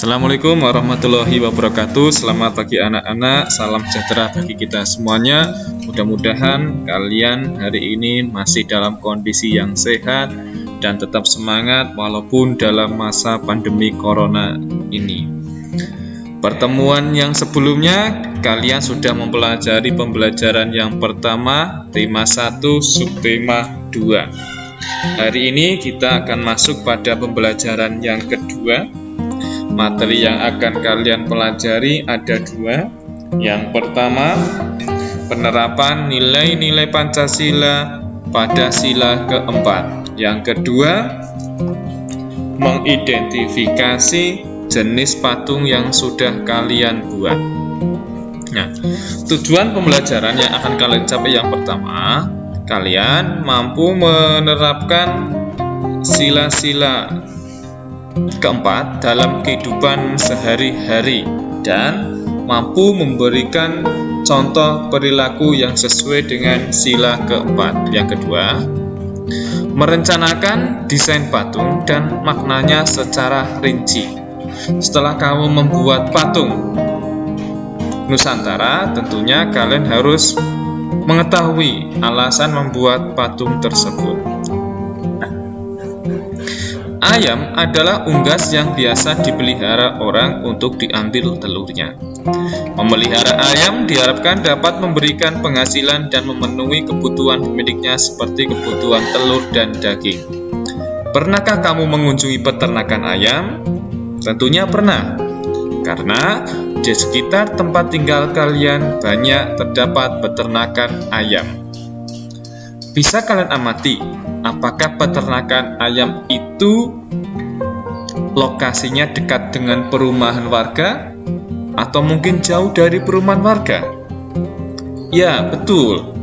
Assalamualaikum warahmatullahi wabarakatuh. Selamat pagi anak-anak, salam sejahtera bagi kita semuanya. Mudah-mudahan kalian hari ini masih dalam kondisi yang sehat dan tetap semangat walaupun dalam masa pandemi corona ini. Pertemuan yang sebelumnya kalian sudah mempelajari pembelajaran yang pertama, tema 1, subtema 2. Hari ini kita akan masuk pada pembelajaran yang kedua. Materi yang akan kalian pelajari ada 2. Yang pertama, penerapan nilai-nilai Pancasila pada sila keempat. Yang kedua, mengidentifikasi jenis patung yang sudah kalian buat. Nah, tujuan pembelajaran yang akan kalian capai yang pertama, kalian mampu menerapkan sila-sila keempat dalam kehidupan sehari-hari dan mampu memberikan contoh perilaku yang sesuai dengan sila keempat. Yang kedua, merencanakan desain patung dan maknanya secara rinci. Setelah kamu membuat patung Nusantara, tentunya kalian harus mengetahui alasan membuat patung tersebut. Ayam adalah unggas yang biasa dipelihara orang untuk diambil telurnya. Memelihara ayam diharapkan dapat memberikan penghasilan dan memenuhi kebutuhan pemiliknya seperti kebutuhan telur dan daging. Pernahkah kamu mengunjungi peternakan ayam? Tentunya pernah, karena di sekitar tempat tinggal kalian banyak terdapat peternakan ayam. Bisa kalian amati apakah peternakan ayam itu lokasinya dekat dengan perumahan warga atau mungkin jauh dari perumahan warga? Ya, betul.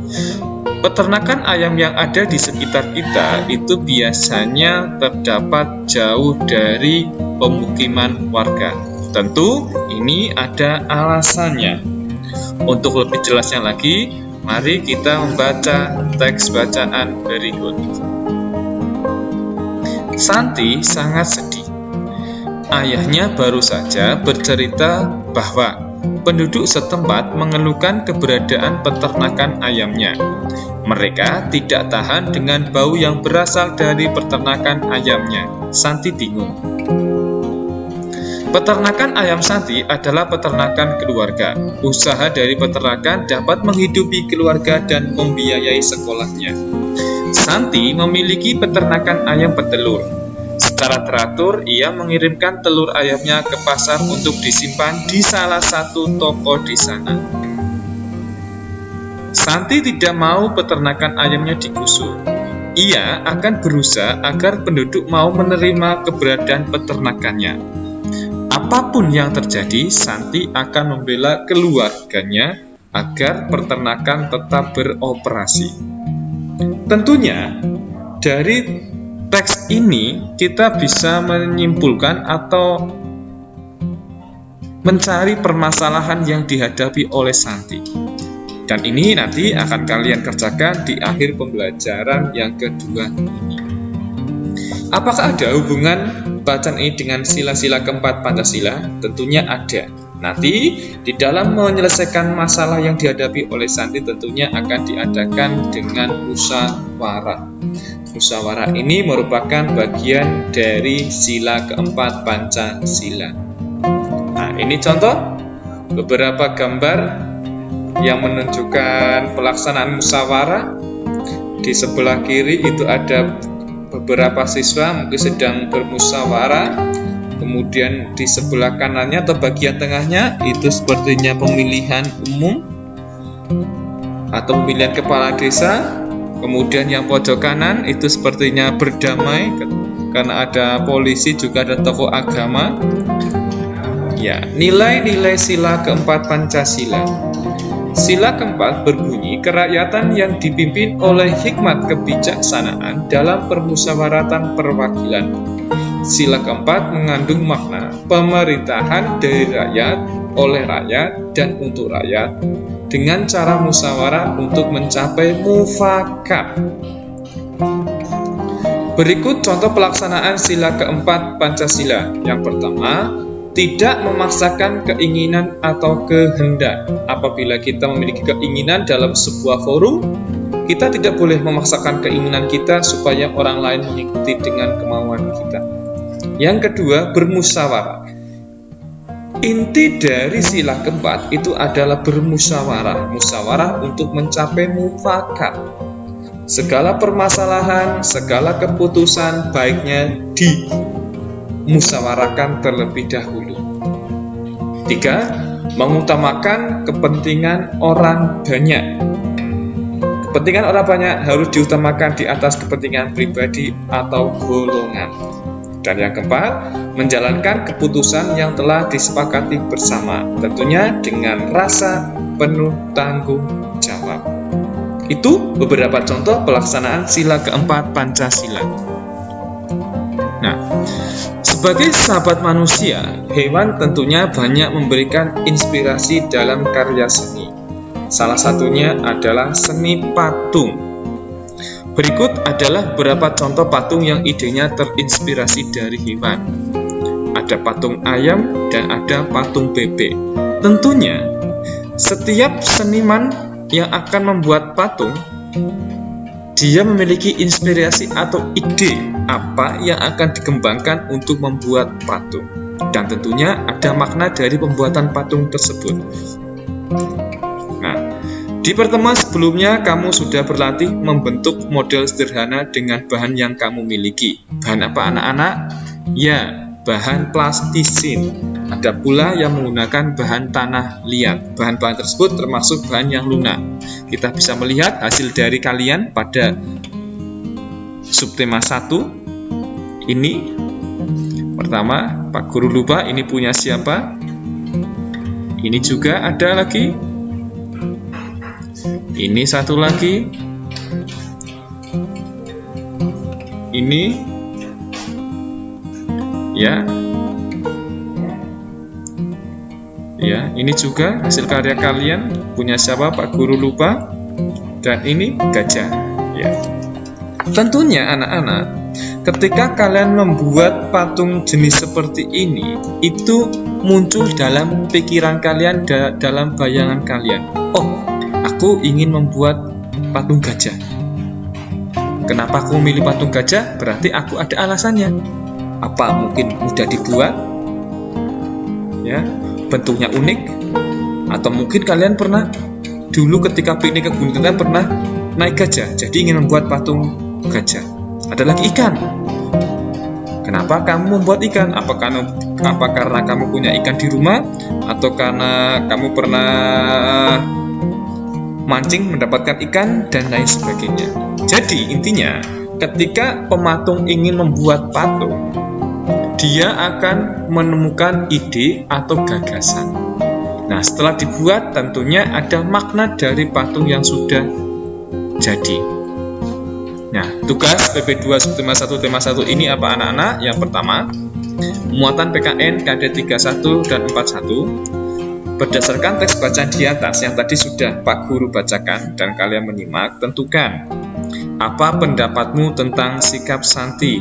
Peternakan ayam yang ada di sekitar kita itu biasanya terdapat jauh dari pemukiman warga. Tentu ini ada alasannya. Untuk lebih jelasnya lagi, mari kita membaca teks bacaan berikut. Santi sangat sedih. Ayahnya baru saja bercerita bahwa penduduk setempat mengeluhkan keberadaan peternakan ayamnya. Mereka tidak tahan dengan bau yang berasal dari peternakan ayamnya. Santi bingung. Peternakan ayam Santi adalah peternakan keluarga. Usaha dari peternakan dapat menghidupi keluarga dan membiayai sekolahnya. Santi memiliki peternakan ayam petelur. Secara teratur, ia mengirimkan telur ayamnya ke pasar untuk disimpan di salah satu toko di sana. Santi tidak mau peternakan ayamnya digusur. Ia akan berusaha agar penduduk mau menerima keberadaan peternakannya. Apapun yang terjadi, Santi akan membela keluarganya agar peternakan tetap beroperasi. Tentunya, dari teks ini kita bisa menyimpulkan atau mencari permasalahan yang dihadapi oleh Santi. Dan ini nanti akan kalian kerjakan di akhir pembelajaran yang kedua ini. Apakah ada hubungan bacaan ini dengan sila-sila keempat Pancasila? Tentunya ada. Nanti di dalam menyelesaikan masalah yang dihadapi oleh Santi tentunya akan diadakan dengan musyawarah. Musyawarah ini merupakan bagian dari sila keempat Pancasila. Nah, ini contoh beberapa gambar yang menunjukkan pelaksanaan musyawarah. Di sebelah kiri itu ada beberapa siswa mungkin sedang bermusyawarah. Kemudian di sebelah kanannya atau bagian tengahnya itu sepertinya pemilihan umum atau pemilihan kepala desa. Kemudian yang pojok kanan itu sepertinya berdamai karena ada polisi, juga ada tokoh agama. Ya, nilai-nilai sila keempat Pancasila. Sila keempat berbunyi kerakyatan yang dipimpin oleh hikmat kebijaksanaan dalam permusyawaratan perwakilan. Sila keempat mengandung makna pemerintahan dari rakyat, oleh rakyat, dan untuk rakyat dengan cara musyawarah untuk mencapai mufakat. Berikut contoh pelaksanaan sila keempat Pancasila. Yang pertama, tidak memaksakan keinginan atau kehendak. Apabila kita memiliki keinginan dalam sebuah forum, kita tidak boleh memaksakan keinginan kita supaya orang lain mengikuti dengan kemauan kita. Yang kedua, bermusyawarah. Inti dari sila keempat itu adalah bermusyawarah. Musyawarah untuk mencapai mufakat. Segala permasalahan, segala keputusan baiknya dimusyawarahkan terlebih dahulu. 3. Mengutamakan kepentingan orang banyak. Kepentingan orang banyak harus diutamakan di atas kepentingan pribadi atau golongan. Dan yang keempat, menjalankan keputusan yang telah disepakati bersama, tentunya dengan rasa penuh tanggung jawab. Itu beberapa contoh pelaksanaan sila keempat Pancasila. Nah, sebagai sahabat manusia, hewan tentunya banyak memberikan inspirasi dalam karya seni. Salah satunya adalah seni patung. Berikut adalah beberapa contoh patung yang idenya terinspirasi dari hewan. Ada patung ayam dan ada patung bebek. Tentunya, setiap seniman yang akan membuat patung, dia memiliki inspirasi atau ide apa yang akan dikembangkan untuk membuat patung. Dan tentunya ada makna dari pembuatan patung tersebut. Nah, di pertemuan sebelumnya kamu sudah berlatih membentuk model sederhana dengan bahan yang kamu miliki. Bahan apa anak-anak? Ya, bahan plastisin. Ada pula yang menggunakan bahan tanah liat. Bahan-bahan tersebut termasuk bahan yang lunak. Kita bisa melihat hasil dari kalian pada subtema 1. Ini pertama, Pak Guru lupa ini punya siapa. Ini juga ada lagi. Ini satu lagi. Ini ya, ini juga hasil karya kalian, punya siapa Pak Guru lupa. Dan ini gajah ya. Tentunya anak-anak, ketika kalian membuat patung jenis seperti ini, itu muncul dalam pikiran kalian, dalam bayangan kalian. Oh, aku ingin membuat patung gajah. Kenapa aku memilih patung gajah? Berarti aku ada alasannya. Apa mungkin mudah dibuat? Ya, bentuknya unik, atau mungkin kalian pernah dulu ketika piknik ke Gunung Tenten pernah naik gajah, jadi ingin membuat patung gajah. Ada lagi ikan. Kenapa kamu membuat ikan? Apa karena kamu punya ikan di rumah, atau karena kamu pernah mancing mendapatkan ikan dan lain sebagainya. Jadi intinya, ketika pematung ingin membuat patung, dia akan menemukan ide atau gagasan. Nah, setelah dibuat tentunya ada makna dari patung yang sudah jadi. Nah, tugas PP2 subtema 1 tema 1 ini apa anak-anak? Yang pertama, muatan PKN KD 31 dan 41. Berdasarkan teks bacaan di atas yang tadi sudah Pak Guru bacakan dan kalian menyimak, tentukan apa pendapatmu tentang sikap Santi.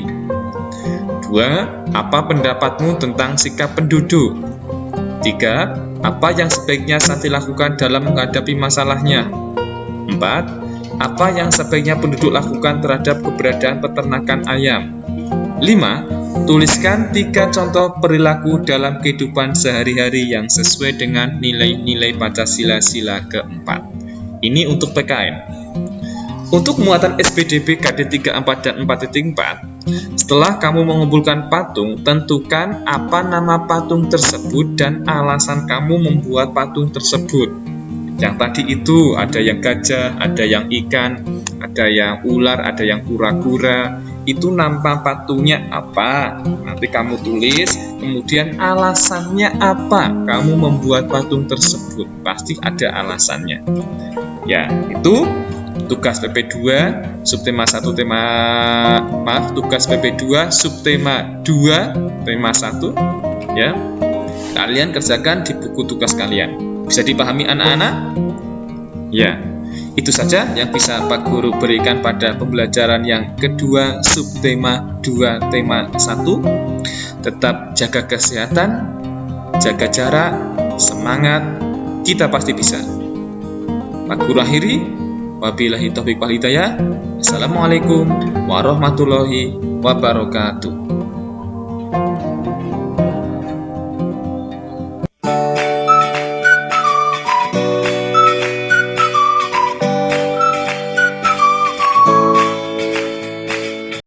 2. Apa pendapatmu tentang sikap penduduk? 3. Apa yang sebaiknya Santi lakukan dalam menghadapi masalahnya? 4. Apa yang sebaiknya penduduk lakukan terhadap keberadaan peternakan ayam? 5. Tuliskan 3 contoh perilaku dalam kehidupan sehari-hari yang sesuai dengan nilai-nilai Pancasila sila keempat. Ini untuk PKN. Untuk muatan SPDB KD 34 dan 4.4, setelah kamu mengumpulkan patung, tentukan apa nama patung tersebut dan alasan kamu membuat patung tersebut. Yang tadi itu ada yang gajah, ada yang ikan, ada yang ular, ada yang kura-kura. Itu nama patungnya apa? Nanti kamu tulis, kemudian alasannya apa kamu membuat patung tersebut. Pasti ada alasannya. Ya, itu tugas PP2 subtema 1 tugas PP2 subtema 2 tema 1 ya. Kalian kerjakan di buku tugas kalian. Bisa dipahami anak-anak? Ya. Itu saja yang bisa Pak Guru berikan pada pembelajaran yang kedua subtema 2 tema 1. Tetap jaga kesehatan, jaga jarak, semangat, kita pasti bisa. Aku akhiri, wabillahi taufiq wal hidayah. Assalamualaikum warahmatullahi wabarakatuh.